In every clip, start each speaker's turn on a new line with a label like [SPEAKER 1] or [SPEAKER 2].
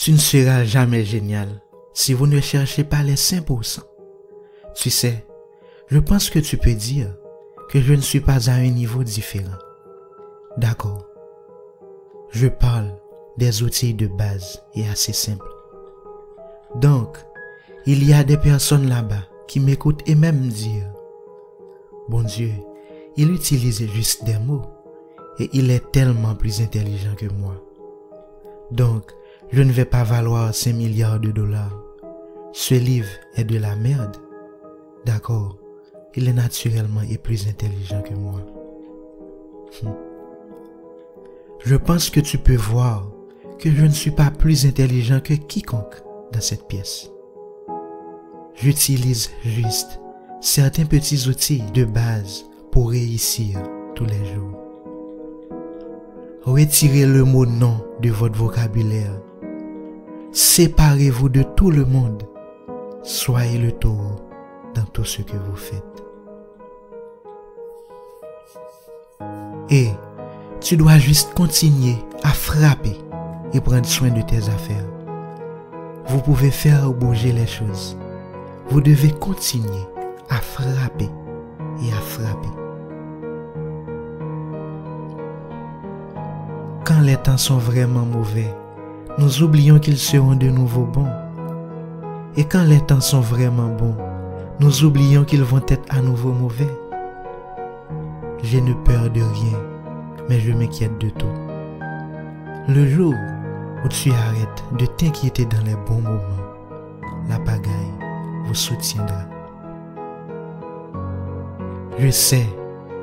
[SPEAKER 1] Tu ne seras jamais génial si vous ne cherchez pas les 5%. Tu sais, je pense que tu peux dire que je ne suis pas à un niveau différent. D'accord. Je parle des outils de base et assez simples. Donc, il y a des personnes là-bas qui m'écoutent et même dire, bon Dieu, il utilise juste des mots et il est tellement plus intelligent que moi. Donc, je ne vais pas valoir 5 milliards de dollars. Ce livre est de la merde. D'accord, il est naturellement et plus intelligent que moi. Je pense que tu peux voir que je ne suis pas plus intelligent que quiconque dans cette pièce. J'utilise juste certains petits outils de base pour réussir tous les jours. Retirez le mot non de votre vocabulaire. Séparez-vous de tout le monde. Soyez le taureau dans tout ce que vous faites. Et tu dois juste continuer à frapper et prendre soin de tes affaires. Vous pouvez faire bouger les choses. Vous devez continuer à frapper et à frapper. Quand les temps sont vraiment mauvais, nous oublions qu'ils seront de nouveau bons. Et quand les temps sont vraiment bons, nous oublions qu'ils vont être à nouveau mauvais. Je ne peur de rien, mais je m'inquiète de tout. Le jour où tu arrêtes de t'inquiéter dans les bons moments, la pagaille vous soutiendra. Je sais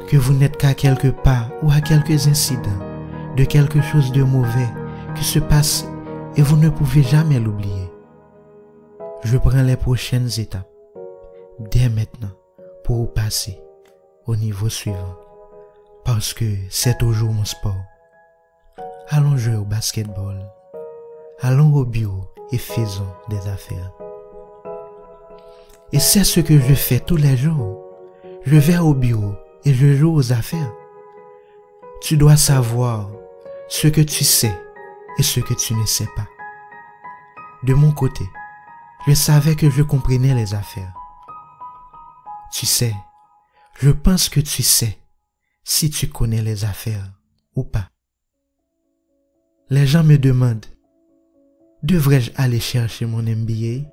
[SPEAKER 1] que vous n'êtes qu'à quelques pas ou à quelques incidents de quelque chose de mauvais qui se passe et vous ne pouvez jamais l'oublier. Je prends les prochaines étapes dès maintenant pour passer au niveau suivant parce que c'est toujours mon sport. Allons jouer au basketball, allons au bureau et faisons des affaires. Et c'est ce que je fais tous les jours. Je vais au bureau et je joue aux affaires. Tu dois savoir ce que tu sais et ce que tu ne sais pas. De mon côté, je savais que je comprenais les affaires. Tu sais, je pense que tu sais si tu connais les affaires ou pas. Les gens me demandent, devrais-je aller chercher mon MBA?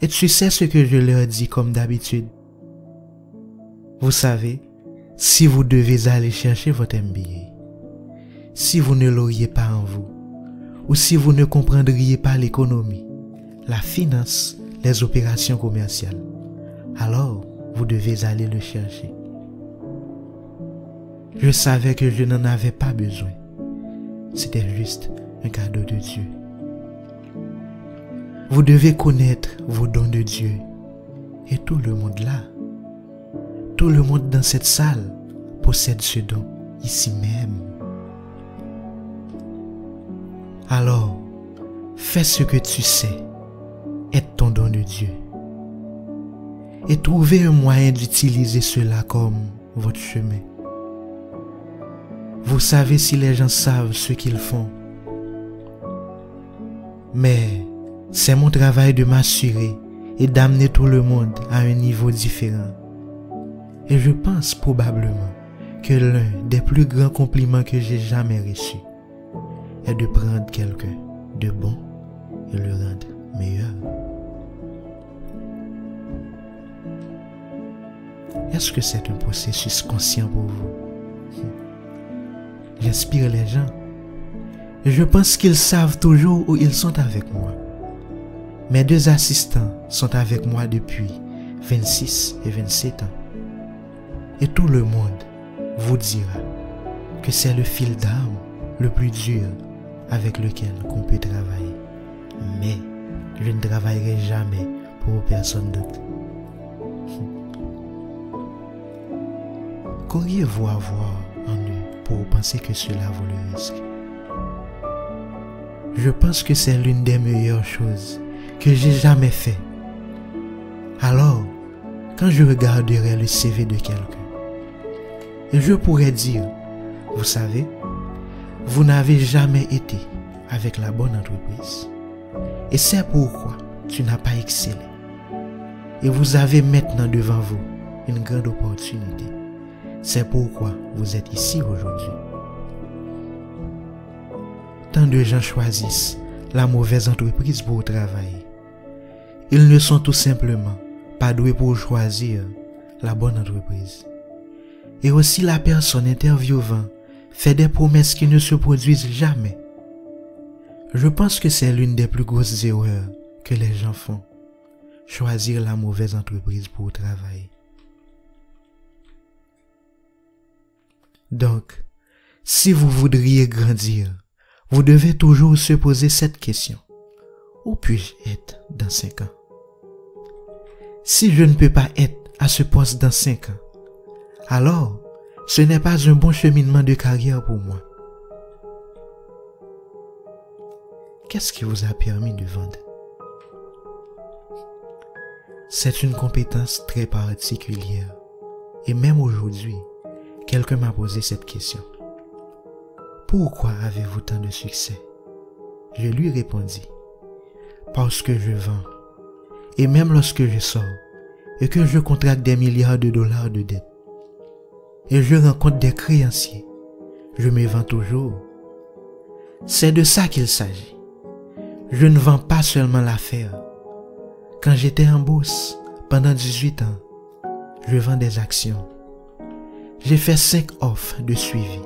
[SPEAKER 1] Et tu sais ce que je leur dis comme d'habitude. Vous savez, si vous devez aller chercher votre MBA, si vous ne l'auriez pas en vous, ou si vous ne comprendriez pas l'économie, la finance, les opérations commerciales, alors vous devez aller le chercher. Je savais que je n'en avais pas besoin. C'était juste un cadeau de Dieu. Vous devez connaître vos dons de Dieu. Et tout le monde là, tout le monde dans cette salle possède ce don ici même. Alors, fais ce que tu sais, être ton don de Dieu. Et trouvez un moyen d'utiliser cela comme votre chemin. Vous savez si les gens savent ce qu'ils font. Mais c'est mon travail de m'assurer et d'amener tout le monde à un niveau différent. Et je pense probablement que l'un des plus grands compliments que j'ai jamais reçus est de prendre quelqu'un de bon et le rendre meilleur. Est-ce que c'est un processus conscient pour vous? J'inspire les gens. Et je pense qu'ils savent toujours où ils sont avec moi. Mes 2 assistants sont avec moi depuis 26 et 27 ans. Et tout le monde vous dira que c'est le fil d'arme le plus dur avec lequel on peut travailler. Mais je ne travaillerai jamais pour personne d'autre. Qu'auriez-vous à voir en eux pour penser que cela vaut le risque? Je pense que c'est l'une des meilleures choses que j'ai jamais fait. Alors, quand je regarderai le CV de quelqu'un, je pourrais dire, vous savez, vous n'avez jamais été avec la bonne entreprise. Et c'est pourquoi tu n'as pas excellé. Et vous avez maintenant devant vous une grande opportunité. C'est pourquoi vous êtes ici aujourd'hui. Tant de gens choisissent la mauvaise entreprise pour travailler. Ils ne sont tout simplement pas doués pour choisir la bonne entreprise. Et aussi la personne interviewant fait des promesses qui ne se produisent jamais. Je pense que c'est l'une des plus grosses erreurs que les gens font. Choisir la mauvaise entreprise pour travailler. Donc, si vous voudriez grandir, vous devez toujours se poser cette question. Où puis-je être dans 5 ans? Si je ne peux pas être à ce poste dans 5 ans, alors ce n'est pas un bon cheminement de carrière pour moi. Qu'est-ce qui vous a permis de vendre? C'est une compétence très particulière. Et même aujourd'hui, quelqu'un m'a posé cette question. Pourquoi avez-vous tant de succès? Je lui répondis. Parce que je vends. Et même lorsque je sors et que je contracte des milliards de dollars de dettes et je rencontre des créanciers, je me vends toujours. C'est de ça qu'il s'agit. Je ne vends pas seulement l'affaire. Quand j'étais en bourse pendant 18 ans, je vends des actions. J'ai fait 5 offres de suivi.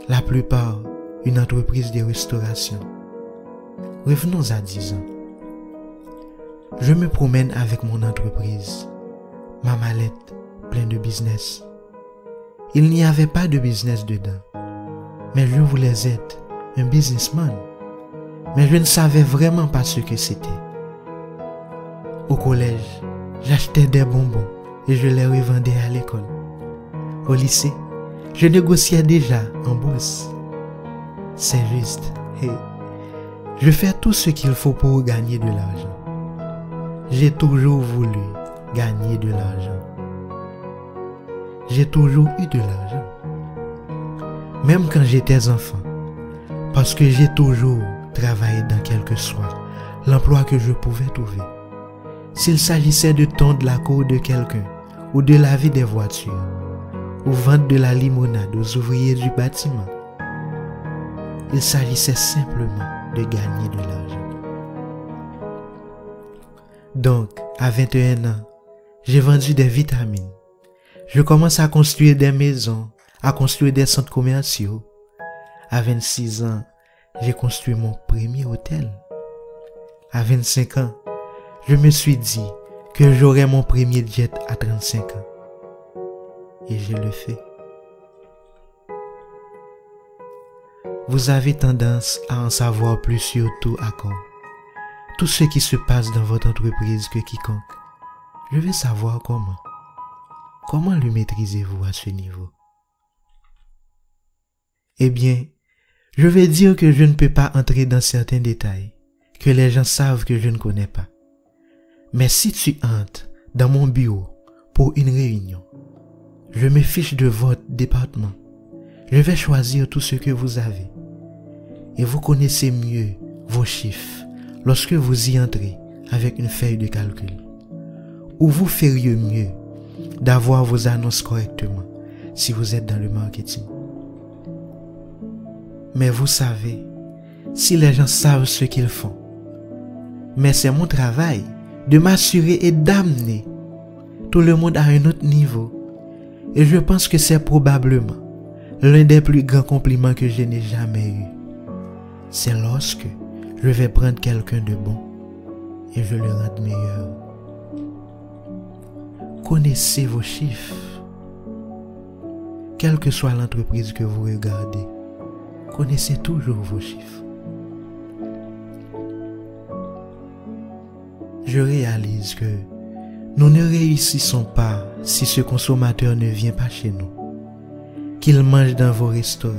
[SPEAKER 1] La plupart, une entreprise de restauration. Revenons à 10 ans. Je me promène avec mon entreprise, ma mallette pleine de business. Il n'y avait pas de business dedans, mais je voulais être un businessman. Mais je ne savais vraiment pas ce que c'était. Au collège, j'achetais des bonbons et je les revendais à l'école. Au lycée, je négociais déjà en bourse. C'est juste. Je fais tout ce qu'il faut pour gagner de l'argent. J'ai toujours voulu gagner de l'argent. J'ai toujours eu de l'argent. Même quand j'étais enfant. Parce que j'ai toujours travaillé dans quel que soit l'emploi que je pouvais trouver. S'il s'agissait de tondre la cour de quelqu'un, ou de laver des voitures, ou vendre de la limonade aux ouvriers du bâtiment, il s'agissait simplement de gagner de l'argent. Donc, à 21 ans, j'ai vendu des vitamines. Je commence à construire des maisons, à construire des centres commerciaux. À 26 ans, j'ai construit mon premier hôtel. À 25 ans, je me suis dit que j'aurais mon premier jet à 35 ans. Et je le fais. Vous avez tendance à en savoir plus sur tout à corps. Tout ce qui se passe dans votre entreprise que quiconque. Je veux savoir comment. Comment le maîtrisez-vous à ce niveau? Eh bien, je vais dire que je ne peux pas entrer dans certains détails que les gens savent que je ne connais pas. Mais si tu entres dans mon bureau pour une réunion, je me fiche de votre département. Je vais choisir tout ce que vous avez. Et vous connaissez mieux vos chiffres lorsque vous y entrez avec une feuille de calcul. Ou vous feriez mieux d'avoir vos annonces correctement si vous êtes dans le marketing. Mais vous savez, si les gens savent ce qu'ils font, mais c'est mon travail de m'assurer et d'amener tout le monde à un autre niveau. Et je pense que c'est probablement l'un des plus grands compliments que je n'ai jamais eu. C'est lorsque je vais prendre quelqu'un de bon et je le rends meilleur. Connaissez vos chiffres. Quelle que soit l'entreprise que vous regardez, connaissez toujours vos chiffres. Je réalise que nous ne réussissons pas si ce consommateur ne vient pas chez nous, qu'il mange dans vos restaurants,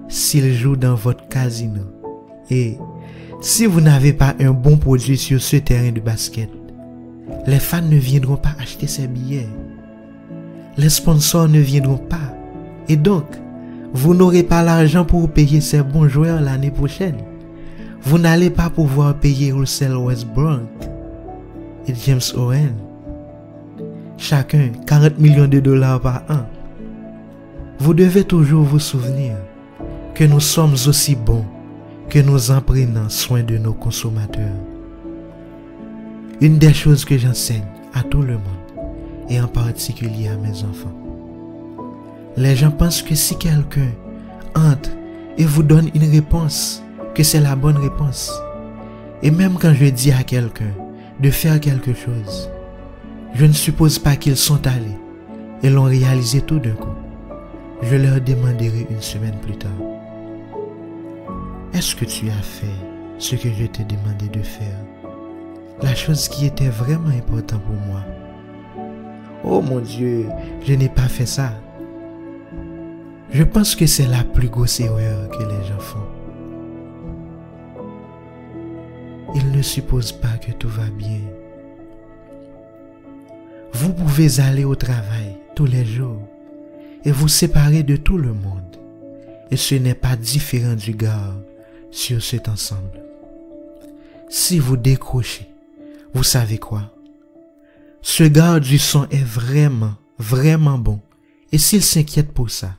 [SPEAKER 1] s'il joue dans votre casino. Et si vous n'avez pas un bon produit sur ce terrain de basket, les fans ne viendront pas acheter ces billets. Les sponsors ne viendront pas. Et donc, vous n'aurez pas l'argent pour payer ces bons joueurs l'année prochaine. Vous n'allez pas pouvoir payer Russell Westbrook et James Owen, chacun 40 millions de dollars par an. Vous devez toujours vous souvenir que nous sommes aussi bons que nous en prenons soin de nos consommateurs. Une des choses que j'enseigne à tout le monde, et en particulier à mes enfants, les gens pensent que si quelqu'un entre et vous donne une réponse, que c'est la bonne réponse. Et même quand je dis à quelqu'un de faire quelque chose, je ne suppose pas qu'ils sont allés et l'ont réalisé tout d'un coup. Je leur demanderai une semaine plus tard: est-ce que tu as fait ce que je t'ai demandé de faire? La chose qui était vraiment importante pour moi. Oh mon Dieu, je n'ai pas fait ça. Je pense que c'est la plus grosse erreur que les gens font. Ils ne supposent pas que tout va bien. Vous pouvez aller au travail tous les jours et vous séparer de tout le monde. Et ce n'est pas différent du gars sur cet ensemble. Si vous décrochez, vous savez quoi? Ce gars du son est vraiment, vraiment bon. Et s'il s'inquiète pour ça,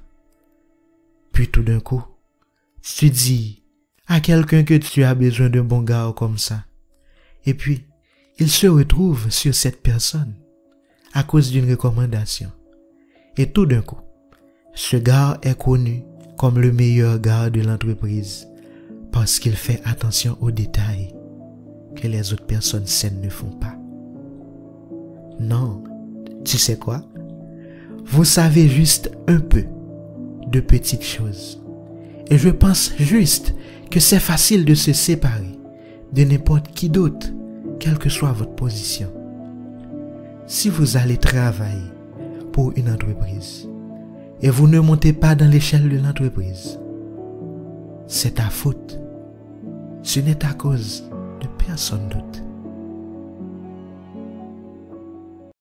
[SPEAKER 1] puis tout d'un coup, tu dis à quelqu'un que tu as besoin d'un bon gars comme ça, et puis il se retrouve sur cette personne à cause d'une recommandation. Et tout d'un coup, ce gars est connu comme le meilleur gars de l'entreprise parce qu'il fait attention aux détails que les autres personnes saines ne font pas. Non, tu sais quoi? Vous savez juste un peu de petites choses. Et je pense juste que c'est facile de se séparer de n'importe qui d'autre, quelle que soit votre position. Si vous allez travailler pour une entreprise et vous ne montez pas dans l'échelle de l'entreprise, c'est ta faute. Ce n'est à cause de personne d'autre.